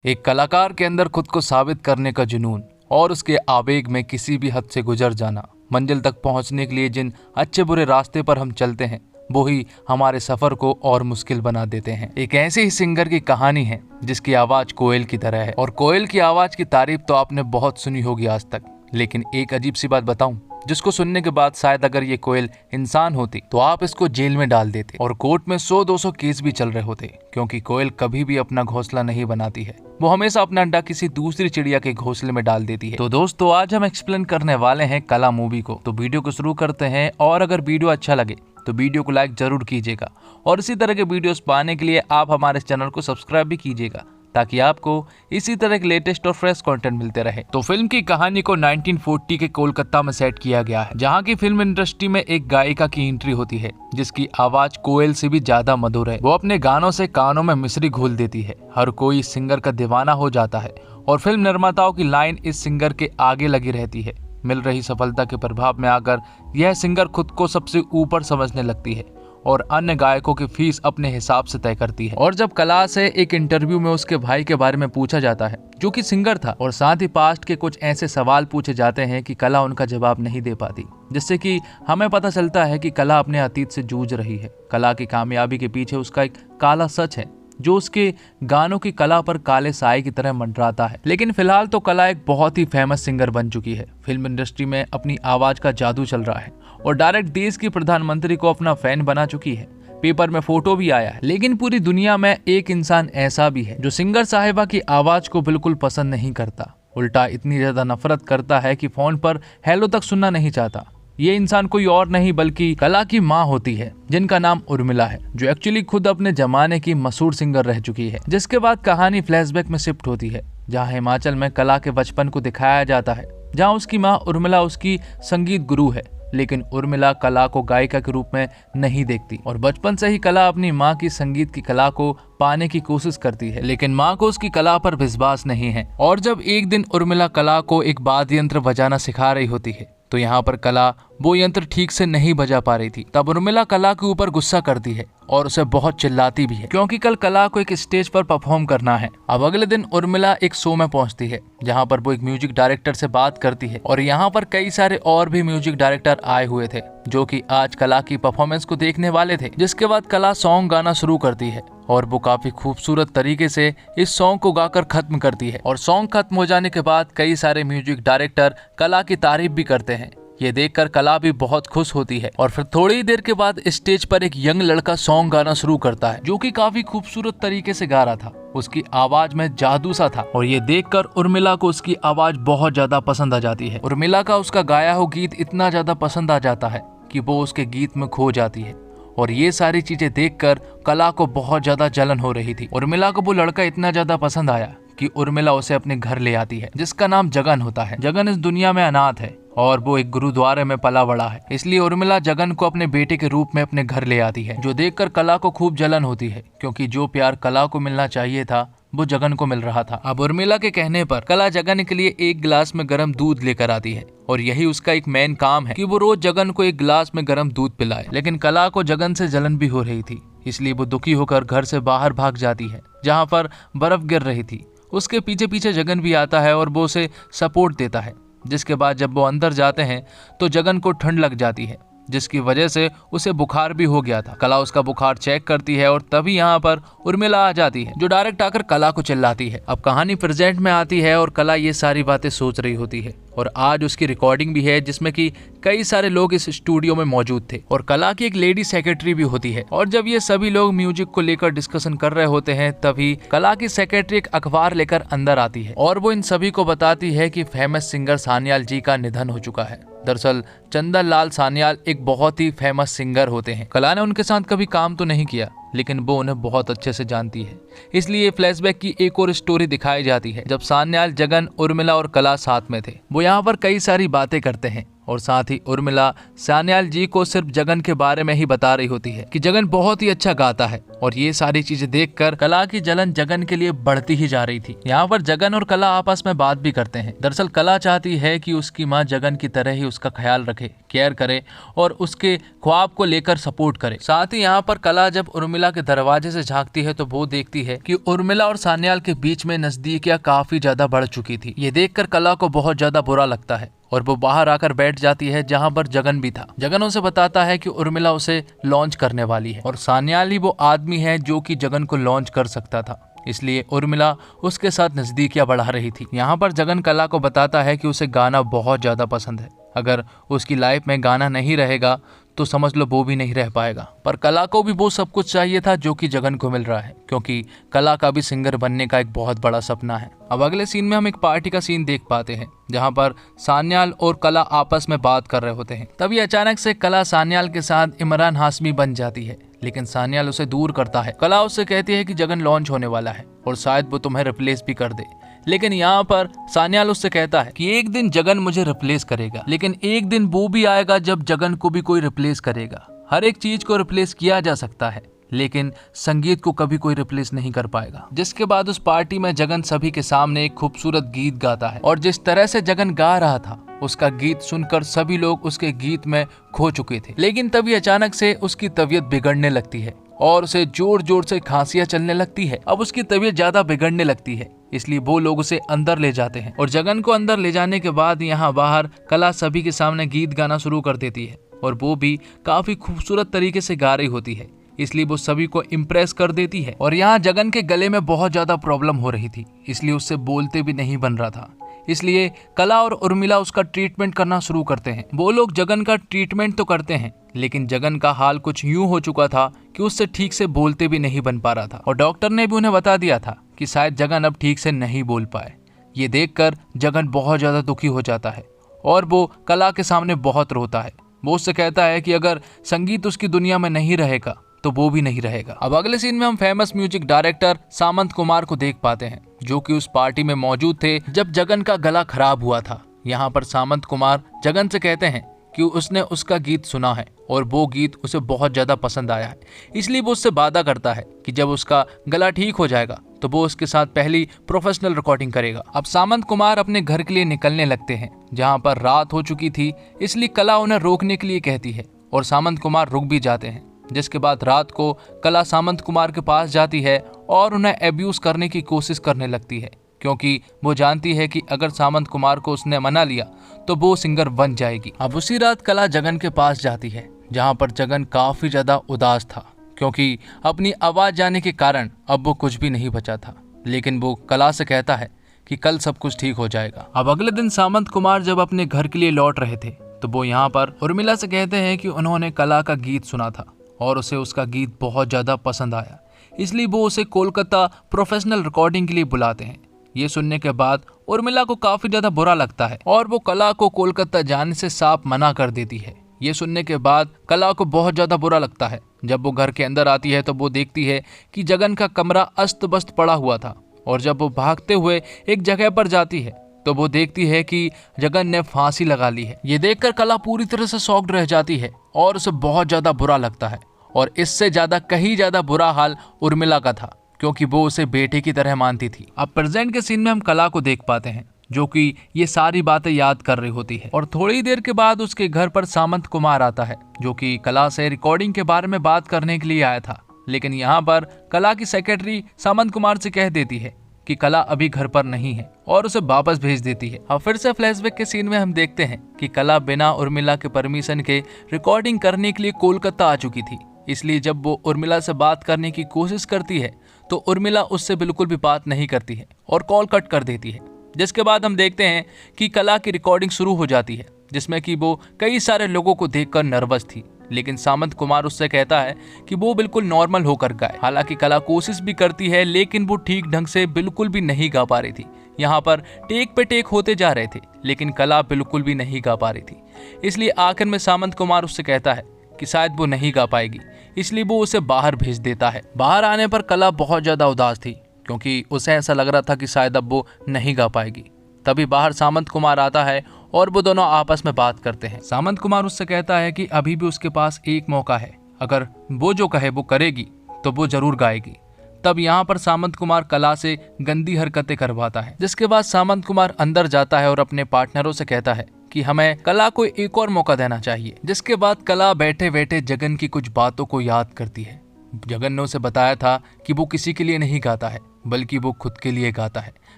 एक कलाकार के अंदर खुद को साबित करने का जुनून और उसके आवेग में किसी भी हद से गुजर जाना, मंजिल तक पहुंचने के लिए जिन अच्छे बुरे रास्ते पर हम चलते हैं वो ही हमारे सफर को और मुश्किल बना देते हैं। एक ऐसे ही सिंगर की कहानी है जिसकी आवाज कोयल की तरह है। और कोयल की आवाज की तारीफ तो आपने बहुत सुनी होगी आज तक, लेकिन एक अजीब सी बात बताऊं जिसको सुनने के बाद शायद अगर ये कोयल इंसान होती तो आप इसको जेल में डाल देते और कोर्ट में 100-200 केस भी चल रहे होते, क्योंकि कोयल कभी भी अपना घोंसला नहीं बनाती है। वो हमेशा अपना अंडा किसी दूसरी चिड़िया के घोंसले में डाल देती है। तो दोस्तों, आज हम एक्सप्लेन करने वाले हैं कला मूवी को। तो वीडियो को शुरू करते हैं, और अगर वीडियो अच्छा लगे तो वीडियो को लाइक जरूर कीजिएगा और इसी तरह के वीडियोस पाने के लिए आप हमारे चैनल को सब्सक्राइब भी कीजिएगा ताकि आपको इसी तरह के लेटेस्ट और फ्रेश कंटेंट मिलते रहे। तो फिल्म की कहानी को 1940 के कोलकाता में सेट किया गया है, जहां की फिल्म इंडस्ट्री में एक गायिका की एंट्री होती है जिसकी आवाज कोयल से भी ज्यादा मधुर है। वो अपने गानों से कानों में मिश्री घोल देती है, हर कोई इस सिंगर का दीवाना हो जाता है और फिल्म निर्माताओं की लाइन इस सिंगर के आगे लगी रहती है। मिल रही सफलता के प्रभाव में आकर यह सिंगर खुद को सबसे ऊपर समझने लगती है और अन्य गायकों की फीस अपने हिसाब से तय करती है। और जब कला से एक इंटरव्यू में उसके भाई के बारे में पूछा जाता है जो कि सिंगर था, और साथ ही पास्ट के कुछ ऐसे सवाल पूछे जाते हैं कि कला उनका जवाब नहीं दे पाती, जिससे कि हमें पता चलता है कि कला अपने अतीत से जूझ रही है। कला की कामयाबी के पीछे उसका एक काला सच है जो उसके गानों की कला पर काले साए की तरह मंडराता है। लेकिन फिलहाल तो कला एक बहुत ही फेमस सिंगर बन चुकी है, फिल्म इंडस्ट्री में अपनी आवाज का जादू चल रहा है और डायरेक्ट देश की प्रधानमंत्री को अपना फैन बना चुकी है। पेपर में फोटो भी आया है। लेकिन पूरी दुनिया में एक इंसान ऐसा भी है जो सिंगर साहिबा की आवाज को बिल्कुल पसंद नहीं करता, उल्टा इतनी ज्यादा नफरत करता है कि फोन पर हेलो तक सुनना नहीं चाहता। ये इंसान कोई और नहीं बल्कि कला की माँ होती है, जिनका नाम उर्मिला है, जो एक्चुअली खुद अपने जमाने की मशहूर सिंगर रह चुकी है। जिसके बाद कहानी फ्लैशबैक में शिफ्ट होती है, जहाँ हिमाचल में कला के बचपन को दिखाया जाता है, जहाँ उसकी माँ उर्मिला उसकी संगीत गुरु है। लेकिन उर्मिला कला को गायिका के रूप में नहीं देखती और बचपन से ही कला अपनी माँ की संगीत की कला को पाने की कोशिश करती है, लेकिन माँ को उसकी कला पर विश्वास नहीं है। और जब एक दिन उर्मिला कला को एक वाद्य यंत्र बजाना सिखा रही होती है तो यहाँ पर कला वो यंत्र ठीक से नहीं बजा पा रही थी। तब उर्मिला कला के ऊपर गुस्सा करती है और उसे बहुत चिल्लाती भी है, क्योंकि कल कला को एक स्टेज पर परफॉर्म करना है। अब अगले दिन उर्मिला एक शो में पहुंचती है जहाँ पर वो एक म्यूजिक डायरेक्टर से बात करती है और यहाँ पर कई सारे और भी म्यूजिक डायरेक्टर आए हुए थे जो कि आज कला की परफॉर्मेंस को देखने वाले थे। जिसके बाद कला सॉन्ग गाना शुरू करती है और वो काफी खूबसूरत तरीके से इस सॉन्ग को गाकर खत्म करती है। और सॉन्ग खत्म हो जाने के बाद कई सारे म्यूजिक डायरेक्टर कला की तारीफ भी करते हैं। ये देखकर कला भी बहुत खुश होती है और फिर थोड़ी ही देर के बाद स्टेज पर एक यंग लड़का सॉन्ग गाना शुरू करता है जो कि काफी खूबसूरत तरीके से गा रहा था। उसकी आवाज में जादू सा था और ये देखकर उर्मिला को उसकी आवाज बहुत ज्यादा पसंद आ जाती है। उर्मिला का उसका गाया हुआ गीत इतना ज्यादा पसंद आ जाता है कि वो उसके गीत में खो जाती है। और ये सारी चीजें देखकर कला को बहुत ज्यादा जलन हो रही थी। उर्मिला को वो लड़का इतना ज्यादा पसंद आया कि उर्मिला उसे अपने घर ले आती है, जिसका नाम जगन होता है। जगन इस दुनिया में अनाथ है और वो एक गुरुद्वारे में पला बड़ा है, इसलिए उर्मिला जगन को अपने बेटे के रूप में अपने घर ले आती है, जो देखकर कला को खूब जलन होती है, क्योंकि जो प्यार कला को मिलना चाहिए था वो जगन को मिल रहा था। अब उर्मिला के कहने पर कला जगन के लिए एक गिलास में गर्म दूध लेकर आती है और यही उसका एक मेन काम है कि वो रोज जगन को एक गिलास में गर्म दूध पिलाए। लेकिन कला को जगन से जलन भी हो रही थी, इसलिए वो दुखी होकर घर से बाहर भाग जाती है जहाँ पर बर्फ गिर रही थी। उसके पीछे पीछे जगन भी आता है और वो उसे सपोर्ट देता है। जिसके बाद जब वो अंदर जाते हैं तो जगन को ठंड लग जाती है, जिसकी वजह से उसे बुखार भी हो गया था। कला उसका बुखार चेक करती है और तभी यहाँ पर उर्मिला आ जाती है, जो डायरेक्ट आकर कला को चिल्लाती है। अब कहानी प्रेजेंट में आती है और कला ये सारी बातें सोच रही होती है और आज उसकी रिकॉर्डिंग भी है जिसमें कि कई सारे लोग इस स्टूडियो में मौजूद थे और कला की एक लेडी सेक्रेटरी भी होती है। और जब ये सभी लोग म्यूजिक को लेकर डिस्कशन कर रहे होते हैं तभी कला की सेक्रेटरी एक अखबार लेकर अंदर आती है और वो इन सभी को बताती है कि फेमस सिंगर सान्याल जी का निधन हो चुका है। दरअसल चंदन लाल सान्याल एक बहुत ही फेमस सिंगर होते हैं। कला ने उनके साथ कभी काम तो नहीं किया, लेकिन वो उन्हें बहुत अच्छे से जानती है, इसलिए फ्लैशबैक की एक और स्टोरी दिखाई जाती है जब सान्याल, जगन, उर्मिला और कला साथ में थे। वो यहाँ पर कई सारी बातें करते हैं और साथ ही उर्मिला सान्याल जी को सिर्फ जगन के बारे में ही बता रही होती है कि जगन बहुत ही अच्छा गाता है। और ये सारी चीजें देखकर कला की जलन जगन के लिए बढ़ती ही जा रही थी। यहाँ पर जगन और कला आपस में बात भी करते हैं। दरअसल कला चाहती है कि उसकी माँ जगन की तरह ही उसका ख्याल रखे, केयर करे और उसके ख्वाब को लेकर सपोर्ट करे। साथ ही यहाँ पर कला जब उर्मिला के दरवाजे से झांकती है तो वो देखती है कि उर्मिला और सान्याल के बीच में नजदीकियां काफी ज्यादा बढ़ चुकी थी। ये देखकर कला को बहुत ज्यादा बुरा लगता है और वो बाहर आकर बैठ जाती है जहां पर जगन भी था। जगन उसे बताता है कि उर्मिला उसे लॉन्च करने वाली है और सान्याल ही वो आदमी है जो कि जगन को लॉन्च कर सकता था, इसलिए उर्मिला उसके साथ नजदीकियां बढ़ा रही थी। यहाँ पर जगन कला को बताता है कि उसे गाना बहुत ज्यादा पसंद है। अगर उसकी लाइफ में गाना नहीं रहेगा तो समझ लो वो भी नहीं रह पाएगा। पर कला को भी वो सब कुछ चाहिए था जो कि जगन को मिल रहा है, क्योंकि कला का भी सिंगर बनने का एक बहुत बड़ा सपना है। अब अगले सीन में हम एक पार्टी का सीन देख पाते हैं जहां पर सान्याल और कला आपस में बात कर रहे होते हैं। तभी अचानक से कला सान्याल के साथ इमरान हाशमी बन जाती है, लेकिन सान्याल उसे दूर करता है। कला उससे कहती है कि जगन लॉन्च होने वाला है और शायद वो तुम्हें रिप्लेस भी कर दे। लेकिन यहाँ पर सान्याल उससे कहता है कि एक दिन जगन मुझे रिप्लेस करेगा, लेकिन एक दिन वो भी आएगा जब जगन को भी कोई रिप्लेस करेगा। हर एक चीज को रिप्लेस किया जा सकता है, लेकिन संगीत को कभी कोई रिप्लेस नहीं कर पाएगा। जिसके बाद उस पार्टी में जगन सभी के सामने एक खूबसूरत गीत गाता है और जिस तरह से जगन गा रहा था उसका गीत सुनकर सभी लोग उसके गीत में खो चुके थे। लेकिन तभी अचानक से उसकी तबीयत बिगड़ने लगती है और उसे जोर जोर से खांसियां चलने लगती है। अब उसकी तबीयत ज्यादा बिगड़ने लगती है, इसलिए वो लोग उसे अंदर ले जाते हैं और जगन को अंदर ले जाने के बाद यहाँ बाहर कला सभी के सामने गीत गाना शुरू कर देती है और वो भी काफी खूबसूरत तरीके से गा रही होती है, इसलिए वो सभी को इम्प्रेस कर देती है। और यहाँ जगन के गले में बहुत ज्यादा प्रॉब्लम हो रही थी, इसलिए उससे बोलते भी नहीं बन रहा था। इसलिए कला और उर्मिला उसका ट्रीटमेंट करना शुरू करते हैं। वो लोग जगन का ट्रीटमेंट तो करते हैं, लेकिन जगन का हाल कुछ यूं हो चुका था कि उससे ठीक से बोलते भी नहीं बन पा रहा था और डॉक्टर ने भी उन्हें बता दिया था कि शायद जगन अब ठीक से नहीं बोल पाए। ये देखकर जगन बहुत ज्यादा दुखी हो जाता है और वो कला के सामने बहुत रोता है। वो उससे कहता है कि अगर संगीत उसकी दुनिया में नहीं रहेगा तो वो भी नहीं रहेगा। अब अगले सीन में हम फेमस म्यूजिक डायरेक्टर सामंत कुमार को देख पाते हैं, जो कि उस पार्टी में मौजूद थे जब जगन का गला खराब हुआ था। यहाँ पर सामंत कुमार जगन से कहते हैं कि उसने उसका गीत सुना है और वो गीत उसे बहुत ज्यादा पसंद आया है, इसलिए वो उससे वादा करता है कि जब उसका गला ठीक हो जाएगा तो वो उसके साथ पहली प्रोफेशनल रिकॉर्डिंग करेगा। अब सामंत कुमार अपने घर के लिए निकलने लगते हैं, जहाँ पर रात हो चुकी थी, इसलिए कला उन्हें रोकने के लिए कहती है और सामंत कुमार रुक भी जाते हैं। जिसके बाद रात को कला सामंत कुमार के पास जाती है और उन्हें अब्यूज करने की कोशिश करने लगती है, क्योंकि वो जानती है कि अगर सामंत कुमार को उसने मना लिया तो वो सिंगर बन जाएगी। अब उसी रात कला जगन के पास जाती है, जहाँ पर जगन काफी ज्यादा उदास था, क्योंकि अपनी आवाज जाने के कारण अब वो कुछ भी नहीं बचा था। लेकिन वो कला से कहता है कि कल सब कुछ ठीक हो जाएगा। अब अगले दिन सामंत कुमार जब अपने घर के लिए लौट रहे थे तो वो यहाँ पर उर्मिला से कहते हैं कि उन्होंने कला का गीत सुना था और उसे उसका गीत बहुत ज्यादा पसंद आया, इसलिए वो उसे कोलकाता प्रोफेशनल रिकॉर्डिंग के लिए बुलाते हैं। ये सुनने के बाद उर्मिला को काफी ज्यादा बुरा लगता है और वो कला को कोलकाता जाने से साफ मना कर देती है। ये सुनने के बाद कला को बहुत ज्यादा बुरा लगता है। जब वो घर के अंदर आती है तो वो देखती है कि जगन का कमरा अस्त व्यस्त पड़ा हुआ था और जब वो भागते हुए एक जगह पर जाती है तो वो देखती है कि जगन ने फांसी लगा ली है। ये देखकर कला पूरी तरह से शॉक्ड रह जाती है और उसे बहुत ज्यादा बुरा लगता है और इससे ज्यादा कहीं ज्यादा बुरा हाल उर्मिला का था, क्योंकि वो उसे बेटे की तरह मानती थी। अब प्रेजेंट के सीन में हम कला को देख पाते हैं, जो कि ये सारी बातें याद कर रही होती है और थोड़ी देर के बाद उसके घर पर सामंत कुमार आता है, जो कि कला से रिकॉर्डिंग के बारे में बात करने के लिए आया था। लेकिन यहाँ पर कला की सेक्रेटरी सामंत कुमार से कह देती है कि कला अभी घर पर नहीं है और उसे वापस भेज देती है। अब फिर से फ्लैशबैक के सीन में हम देखते हैं कि कला बिना उर्मिला के परमिशन के रिकॉर्डिंग करने के लिए कोलकाता आ चुकी थी, इसलिए जब वो उर्मिला से बात करने की कोशिश करती है तो उर्मिला उससे बिल्कुल भी बात नहीं करती है और कॉल कट कर देती है। जिसके बाद हम देखते हैं कि कला की रिकॉर्डिंग शुरू हो जाती है, जिसमें कि वो कई सारे लोगों को देखकर नर्वस थी। लेकिन सामंत कुमार उससे कहता है कि वो बिल्कुल नॉर्मल होकर गाए। हालांकि कला कोशिश भी करती है, लेकिन वो ठीक ढंग से बिल्कुल भी नहीं गा पा रही थी। यहाँ पर टेक पे टेक होते जा रहे थे, लेकिन कला बिल्कुल भी नहीं गा पा रही थी। इसलिए आखिर में सामंत कुमार उससे कहता है कि शायद वो नहीं गा पाएगी, इसलिए वो उसे बाहर भेज देता है। बाहर आने पर कला बहुत ज्यादा उदास थी, क्योंकि उसे ऐसा लग रहा था कि शायद अब वो नहीं गा पाएगी। तभी बाहर सामंत कुमार आता है और वो दोनों आपस में बात करते हैं। सामंत कुमार उससे कहता है कि अभी भी उसके पास एक मौका है, अगर वो जो कहे वो करेगी तो वो जरूर गाएगी। तब यहाँ पर सामंत कुमार कला से गंदी हरकतें करवाता है, जिसके बाद सामंत कुमार अंदर जाता है और अपने पार्टनरों से कहता है कि हमें कला को एक और मौका देना चाहिए। जिसके बाद कला बैठे बैठे जगन की कुछ बातों को याद करती है। जगन ने उसे बताया था कि वो किसी के लिए नहीं गाता है, बल्कि वो खुद के लिए गाता है।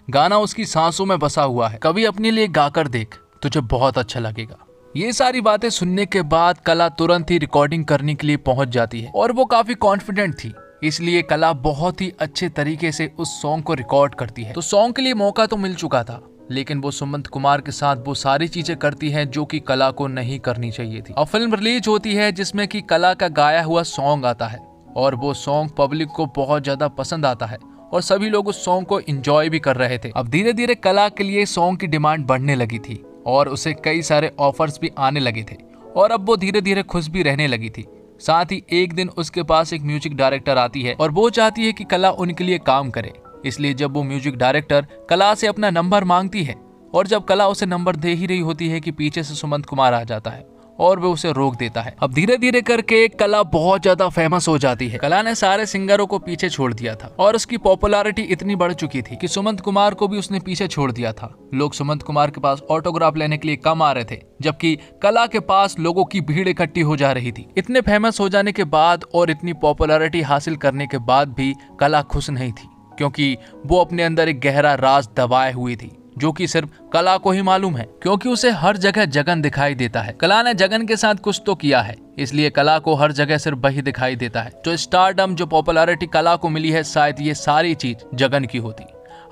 गाना उसकी सांसों में बसा हुआ है। कभी अपने लिए गाकर देख, तुझे बहुत अच्छा लगेगा। ये सारी बातें सुनने के बाद कला तुरंत ही रिकॉर्डिंग करने के लिए पहुंच जाती है और वो काफी कॉन्फिडेंट थी, इसलिए कला बहुत ही अच्छे तरीके से उस सॉन्ग को रिकॉर्ड करती है। तो सॉन्ग के लिए मौका तो मिल चुका था, लेकिन वो सुमंत कुमार के साथ वो सारी चीजें करती है जो कि कला को नहीं करनी चाहिए थी। और फिल्म रिलीज होती है जिसमें कि कला का गाया हुआ सॉन्ग आता है और वो सॉन्ग पब्लिक को बहुत ज्यादा पसंद आता है और सभी लोग उस सॉन्ग को एंजॉय भी कर रहे थे। अब धीरे धीरे कला के लिए सॉन्ग की डिमांड बढ़ने लगी थी और उसे कई सारे ऑफर्स भी आने लगे थे और अब वो धीरे धीरे खुश भी रहने लगी थी। साथ ही एक दिन उसके पास एक म्यूजिक डायरेक्टर आती है और वो चाहती है कि कला उनके लिए काम करे। इसलिए जब वो म्यूजिक डायरेक्टर कला से अपना नंबर मांगती है और जब कला उसे नंबर दे ही रही होती है कि पीछे से सुमंत कुमार आ जाता है और वो उसे रोक देता है। अब धीरे धीरे करके कला बहुत ज्यादा फेमस हो जाती है। कला ने सारे सिंगरों को पीछे छोड़ दिया था और उसकी पॉपुलैरिटी इतनी बढ़ चुकी थी कि सुमंत कुमार को भी उसने पीछे छोड़ दिया था। लोग सुमंत कुमार के पास ऑटोग्राफ लेने के लिए कम आ रहे थे, जबकि कला के पास लोगों की भीड़ इकट्ठी हो जा रही थी। इतने फेमस हो जाने के बाद और इतनी पॉपुलैरिटी हासिल करने के बाद भी कला खुश नहीं थी, क्योंकि वो अपने अंदर एक गहरा राज दबाए हुई थी जो कि सिर्फ कला को ही मालूम है, क्योंकि उसे हर जगह जगन दिखाई देता है। कला ने जगन के साथ कुछ तो किया है, इसलिए कला को हर जगह सिर्फ वही दिखाई देता है। जो स्टारडम, जो पॉपुलैरिटी कला को मिली है, शायद ये सारी चीज जगन की होती।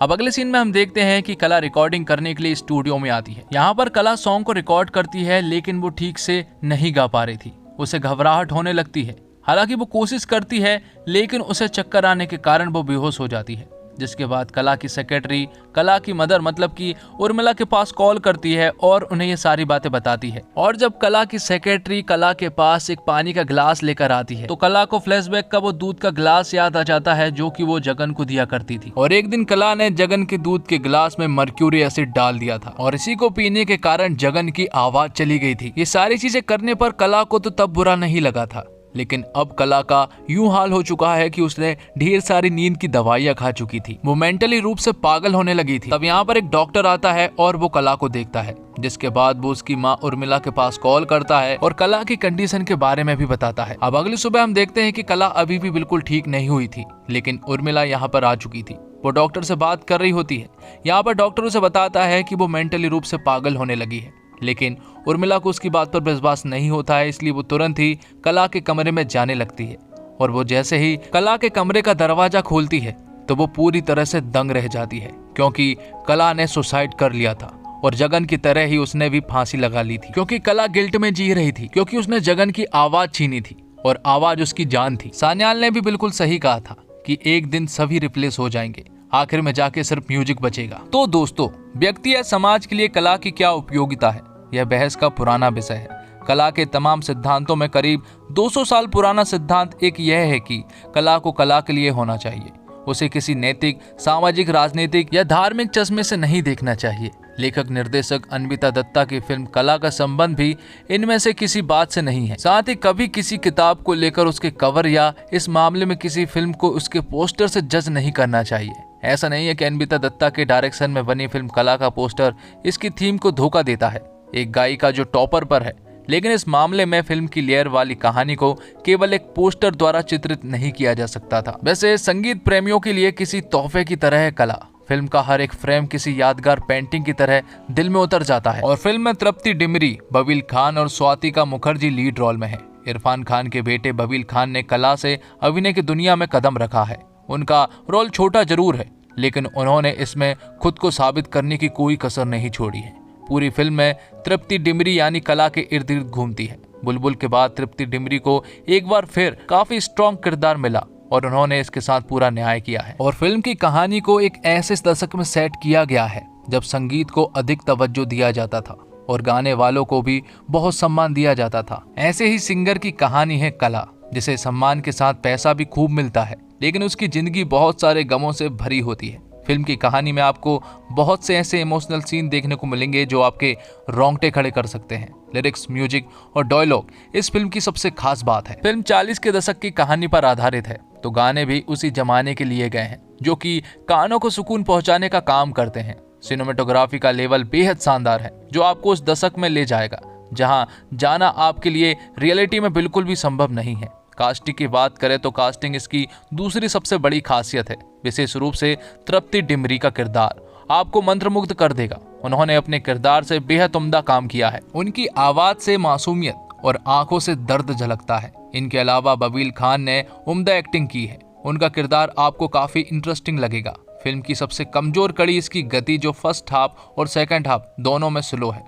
अब अगले सीन में हम देखते हैं कि कला रिकॉर्डिंग करने के लिए स्टूडियो में आती है। यहाँ पर कला सॉन्ग को रिकॉर्ड करती है, लेकिन वो ठीक से नहीं गा पा रही थी। उसे घबराहट होने लगती है। हालांकि वो कोशिश करती है, लेकिन उसे चक्कर आने के कारण वो बेहोश हो जाती है। जिसके बाद कला की सेक्रेटरी कला की मदर मतलब कि उर्मिला के पास कॉल करती है और उन्हें ये सारी बातें बताती है। और जब कला की सेक्रेटरी कला के पास एक पानी का गिलास लेकर आती है तो कला को फ्लैशबैक का वो दूध का गिलास याद आ जाता है जो कि वो जगन को दिया करती थी। और एक दिन कला ने जगन के दूध के गिलास में मर्क्यूरी एसिड डाल दिया था और इसी को पीने के कारण जगन की आवाज चली गई थी। ये सारी चीजें करने पर कला को तो तब बुरा नहीं लगा था, लेकिन अब कला का यूं हाल हो चुका है कि उसने ढेर सारी नींद की दवाइयां खा चुकी थी। वो मेंटली रूप से पागल होने लगी थी। तब यहाँ पर एक डॉक्टर आता है और वो कला को देखता है, जिसके बाद वो उसकी माँ उर्मिला के पास कॉल करता है और कला की कंडीशन के बारे में भी बताता है। अब अगली सुबह हम देखते हैं कि कला अभी भी बिल्कुल ठीक नहीं हुई थी, लेकिन उर्मिला यहाँ पर आ चुकी थी। वो डॉक्टर से बात कर रही होती है। यहाँ पर डॉक्टर उसे बताता है कि वो मेंटली रूप से पागल होने लगी है, लेकिन उर्मिला को उसकी बात पर विश्वास नहीं होता है, इसलिए वो तुरंत ही कला के कमरे में जाने लगती है। और वो जैसे ही कला के कमरे का दरवाजा खोलती है तो वो पूरी तरह से दंग रह जाती है, क्योंकि कला ने सुसाइड कर लिया था और जगन की तरह ही उसने भी फांसी लगा ली थी। क्योंकि कला गिल्ट में जी रही थी, क्योंकि उसने जगन की आवाज छीनी थी और आवाज उसकी जान थी। सान्याल ने भी बिल्कुल सही कहा था कि एक दिन सभी रिप्लेस हो जाएंगे, आखिर में जाके सिर्फ म्यूजिक बचेगा। तो दोस्तों, व्यक्ति या समाज के लिए कला की क्या उपयोगिता है, यह बहस का पुराना विषय है। कला के तमाम सिद्धांतों में करीब 200 साल पुराना सिद्धांत एक यह है कि कला को कला के लिए होना चाहिए। उसे किसी नैतिक, सामाजिक, राजनीतिक या धार्मिक चश्मे से नहीं देखना चाहिए। लेखक निर्देशक अन्विता दत्ता की फिल्म कला का संबंध भी इनमें से किसी बात से नहीं है। साथ ही कभी किसी किताब को लेकर उसके कवर या इस मामले में किसी फिल्म को उसके पोस्टर से जज नहीं करना चाहिए। ऐसा नहीं है कि अन्विता दत्ता के डायरेक्शन में बनी फिल्म कला का पोस्टर इसकी थीम को धोखा देता है, एक गायिका जो टॉपर पर है। लेकिन इस मामले में फिल्म की लेयर वाली कहानी को केवल एक पोस्टर द्वारा चित्रित नहीं किया जा सकता था। वैसे संगीत प्रेमियों के लिए किसी तोहफे की तरह है कला। फिल्म का हर एक फ्रेम किसी यादगार पेंटिंग की तरह दिल में उतर जाता है। और फिल्म में तृप्ति डिमरी, बबील खान और स्वातिका मुखर्जी लीड रोल में है। इरफान खान के बेटे बबील खान ने कला से अभिनय की दुनिया में कदम रखा है। उनका रोल छोटा जरूर है, लेकिन उन्होंने इसमें खुद को साबित करने की कोई कसर नहीं छोड़ी है। पूरी फिल्म में तृप्ति डिमरी यानी कला के इर्द गिर्द घूमती है। बुलबुल के बाद तृप्ति डिमरी को एक बार फिर काफी स्ट्रॉन्ग किरदार मिला और उन्होंने इसके साथ पूरा न्याय किया है। और फिल्म की कहानी को एक ऐसे दशक में सेट किया गया है जब संगीत को अधिक तवज्जो दिया जाता था और गाने वालों को भी बहुत सम्मान दिया जाता था। ऐसे ही सिंगर की कहानी है कला, जिसे सम्मान के साथ पैसा भी खूब मिलता है, लेकिन उसकी जिंदगी बहुत सारे गमों से भरी होती है। फिल्म की कहानी में आपको बहुत से ऐसे इमोशनल सीन देखने को मिलेंगे जो आपके रोंगटे खड़े कर सकते हैं। लिरिक्स, म्यूजिक और डायलॉग इस फिल्म की सबसे खास बात है। फिल्म 40 के दशक की कहानी पर आधारित है, तो गाने भी उसी जमाने के लिए गए हैं जो कि कानों को सुकून पहुंचाने का काम करते हैं। सिनेमेटोग्राफी का लेवल बेहद शानदार है जो आपको उस दशक में ले जाएगा जहां जाना आपके लिए रियलिटी में बिल्कुल भी संभव नहीं है। कास्टिंग की बात करें तो कास्टिंग इसकी दूसरी सबसे बड़ी खासियत है। विशेष रूप से तृप्ति डिमरी का किरदार आपको मंत्रमुग्ध कर देगा। उन्होंने अपने किरदार से बेहद उम्दा काम किया है। उनकी आवाज से मासूमियत और आंखों से दर्द झलकता है। इनके अलावा बबील खान ने उम्दा एक्टिंग की है। उनका किरदार आपको काफी इंटरेस्टिंग लगेगा। फिल्म की सबसे कमजोर कड़ी इसकी गति जो फर्स्ट हाफ और सेकंड हाफ दोनों में स्लो है।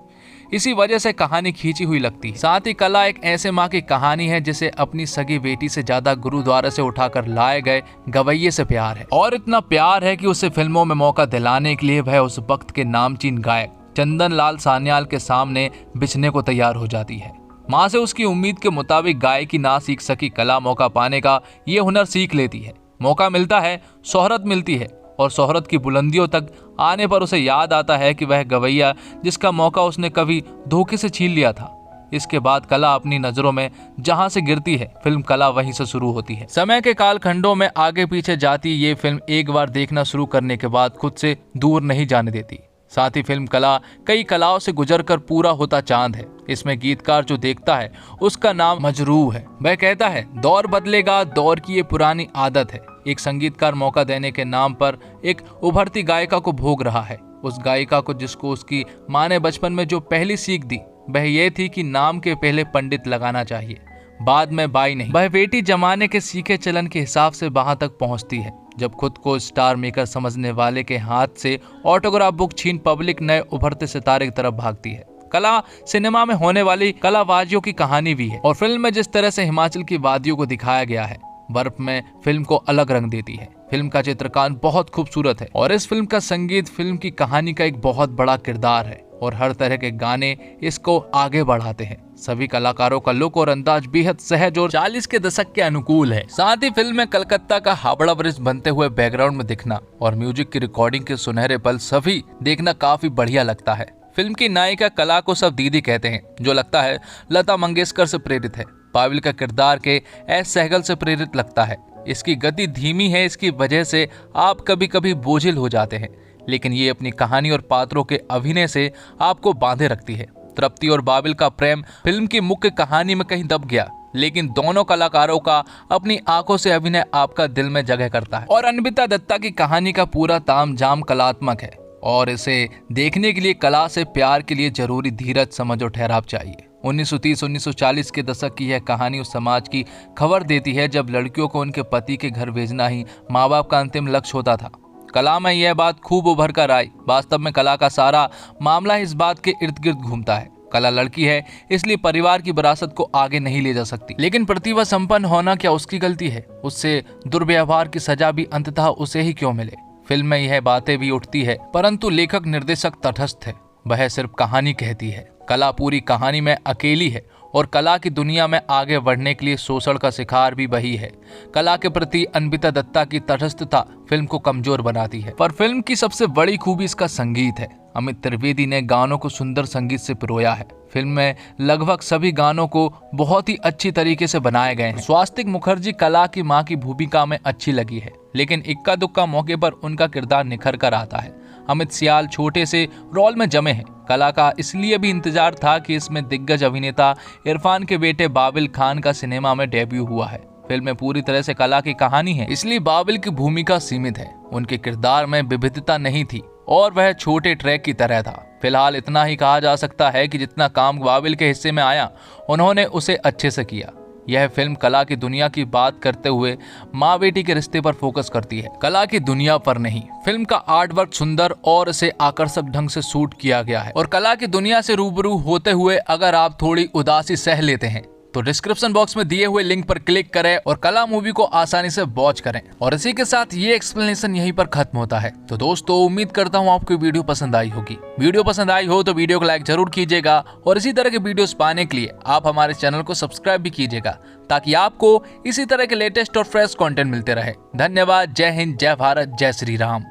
इसी वजह से कहानी खींची हुई लगती है। साथ ही कला एक ऐसे माँ की कहानी है जिसे अपनी सगी बेटी से ज्यादा गुरुद्वारे से उठाकर लाए गए गवैये से प्यार है, और इतना प्यार है कि उसे फिल्मों में मौका दिलाने के लिए वह उस वक्त के नामचीन गायक चंदन लाल सान्याल के सामने बिछने को तैयार हो जाती है। माँ से उसकी उम्मीद के मुताबिक गायकी ना सीख सकी कला मौका पाने का ये हुनर सीख लेती है। मौका मिलता है, शोहरत मिलती है, और शोहरत की बुलंदियों तक आने पर उसे याद आता है कि वह गवैया जिसका मौका उसने कभी धोखे से छीन लिया था। इसके बाद कला अपनी नजरों में जहां से गिरती है, फिल्म कला वहीं से शुरू होती है। समय के कालखंडों में आगे पीछे जाती ये फिल्म एक बार देखना शुरू करने के बाद खुद से दूर नहीं जाने देती। साथ ही फिल्म कला कई कलाओं से गुजरकर पूरा होता चांद है। इसमें गीतकार जो देखता है उसका नाम मजरू है। वह कहता है दौर बदलेगा, दौर की ये पुरानी आदत है। एक संगीतकार मौका देने के नाम पर एक उभरती गायिका को भोग रहा है। उस गायिका को जिसको उसकी माँ ने बचपन में जो पहली सीख दी वह ये थी कि नाम के पहले पंडित लगाना चाहिए, बाद में बाई नहीं। वह बेटी जमाने के सीखे चलन के हिसाब से वहां तक पहुंचती है जब खुद को स्टार मेकर समझने वाले के हाथ से ऑटोग्राफ बुक छीन पब्लिक नए उभरते सितारे की तरफ भागती है। कला सिनेमा में होने वाली कलाबाजियों की कहानी भी है, और फिल्म में जिस तरह से हिमाचल की वादियों को दिखाया गया है, बर्फ में फिल्म को अलग रंग देती है। फिल्म का चित्रकार बहुत खूबसूरत है, और इस फिल्म का संगीत फिल्म की कहानी का एक बहुत बड़ा किरदार है, और हर तरह के गाने इसको आगे बढ़ाते हैं। सभी कलाकारों का लुक और अंदाज बेहद सहज और 40 के दशक के अनुकूल है। साथ ही फिल्म में कलकत्ता का हावड़ा ब्रिज बनते हुए बैकग्राउंड में दिखना और म्यूजिक की रिकॉर्डिंग के सुनहरे पल सभी देखना काफी बढ़िया लगता है। फिल्म की नायिका कला को सब दीदी कहते हैं, जो लगता है लता मंगेशकर से प्रेरित है। पाविल का किरदार के एस सहगल से प्रेरित लगता है। इसकी गति धीमी है, इसकी वजह से आप कभी कभी बोझिल हो जाते हैं, लेकिन ये अपनी कहानी और पात्रों के अभिनय से आपको बांधे रखती है। तृप्ति और बाबिल का प्रेम फिल्म की मुख्य कहानी में कहीं दब गया, लेकिन दोनों कलाकारों का अपनी आंखों से अभिनय आपका दिल में जगह करता है। और अन्विता दत्ता की कहानी का पूरा तामझाम कलात्मक है, और इसे देखने के लिए कला से प्यार के लिए जरूरी धीरज, समझ और ठहराव चाहिए। 1930-1940 के दशक की यह कहानी उस समाज की खबर देती है जब लड़कियों को उनके पति के घर भेजना ही माँ बाप का अंतिम लक्ष्य होता था। कला में यह बात खूब उभर कर आई। वास्तव में कला का सारा मामला इस बात के इर्द गिर्द घूमता है। कला लड़की है, इसलिए परिवार की विरासत को आगे नहीं ले जा सकती, लेकिन प्रतिभा संपन्न होना क्या उसकी गलती है? उससे दुर्व्यवहार की सजा भी अंततः उसे ही क्यों मिले? फिल्म में यह बातें भी उठती है, परंतु लेखक निर्देशक तटस्थ है। वह सिर्फ कहानी कहती है। कला पूरी कहानी में अकेली है, और कला की दुनिया में आगे बढ़ने के लिए शोषण का शिकार भी वही है। कला के प्रति अन्विता दत्ता की तटस्थता फिल्म को कमजोर बनाती है, पर फिल्म की सबसे बड़ी खूबी इसका संगीत है। अमित त्रिवेदी ने गानों को सुंदर संगीत से पिरोया है। फिल्म में लगभग सभी गानों को बहुत ही अच्छी तरीके से बनाए गए हैं। स्वास्तिक मुखर्जी कला की मां की भूमिका में अच्छी लगी है, लेकिन इक्का दुक्का मौके पर उनका किरदार निखर कर आता है। अमित सियाल छोटे से रोल में जमे हैं। कला का इसलिए भी इंतजार था कि इसमें दिग्गज अभिनेता इरफान के बेटे बाबिल खान का सिनेमा में डेब्यू हुआ है। फिल्म में पूरी तरह से कला की कहानी है, इसलिए बाबिल की भूमिका सीमित है। उनके किरदार में विविधता नहीं थी और वह छोटे ट्रैक की तरह था। फिलहाल इतना ही कहा जा सकता है कि जितना काम बाबिल के हिस्से में आया, उन्होंने उसे अच्छे से किया। यह फिल्म कला की दुनिया की बात करते हुए माँ बेटी के रिश्ते पर फोकस करती है, कला की दुनिया पर नहीं। फिल्म का आर्ट वर्क सुंदर और इसे आकर्षक ढंग से शूट किया गया है, और कला की दुनिया से रूबरू होते हुए अगर आप थोड़ी उदासी सह लेते हैं तो डिस्क्रिप्शन बॉक्स में दिए हुए लिंक पर क्लिक करें और कला मूवी को आसानी से वॉच करें। और इसी के साथ ये एक्सप्लेनेशन यहीं पर खत्म होता है। तो दोस्तों, उम्मीद करता हूँ आपको वीडियो पसंद आई होगी। वीडियो पसंद आई हो तो वीडियो को लाइक जरूर कीजिएगा, और इसी तरह के वीडियोस पाने के लिए आप हमारे चैनल को सब्सक्राइब भी कीजिएगा, ताकि आपको इसी तरह के लेटेस्ट और फ्रेश कंटेंट मिलते रहे। धन्यवाद। जय हिंद, जय भारत, जय श्री राम।